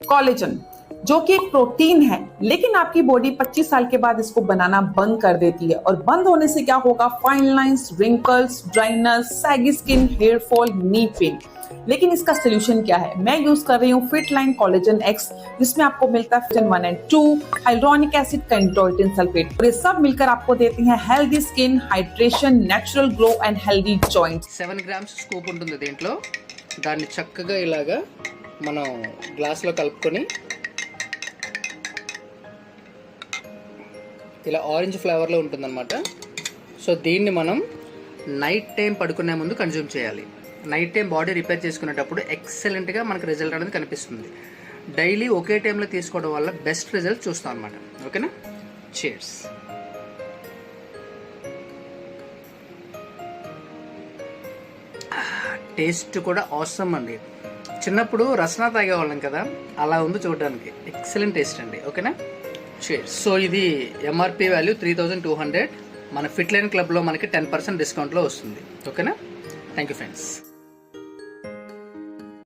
Collagen, जो कि एक प्रोटीन है, लेकिन आपकी बॉडी 25 साल के बाद इसको बनाना बंद कर देती है। और बंद होने से क्या होगा? Fine lines, wrinkles, dryness, saggy skin, hair fall, knee pain. लेकिन इसका सोल्यूशन क्या है? मैं यूज कर रही हूँ फिटलाइन कोलेजन एक्स, जिसमें आपको मिलता है फिटन 1 और 2, हाइड्रोनिक एसिड, कंटोइटिन सल्फेट, और ये सब मिलकर आपको देती हैं healthy skin, hydration, natural glow and healthy joints. 7 grams scoop ఉంటుంది దీంట్లో. దాన్ని చక్కగా ఇలాగా మనం గ్లాస్లో కలుపుకొని ఇలా ఆరెంజ్ ఫ్లేవర్లో ఉంటుందన్నమాట. సో దీన్ని మనం నైట్ టైం పడుకునే ముందు కన్జ్యూమ్ చేయాలి. నైట్ టైం బాడీ రిపేర్ చేసుకునేటప్పుడు ఎక్సలెంట్గా మనకు రిజల్ట్ అనేది కనిపిస్తుంది. డైలీ ఒకే టైంలో తీసుకోవడం వల్ల బెస్ట్ రిజల్ట్ చూస్తాం అనమాట. ఓకేనా? చీర్స్. టేస్ట్ కూడా ఆసమ్ అండి. చిన్నప్పుడు రసనా తాగేవాళ్ళం కదా, అలా ఉంది చూడడానికి. ఎక్సలెంట్ టేస్ట్ అండి. ఓకేనా? చీర్స్. సో ఇది ఎంఆర్పి వాల్యూ 3200. మన ఫిట్లైన్ క్లబ్లో మనకి 10% డిస్కౌంట్లో వస్తుంది. ఓకేనా? Thank you friends.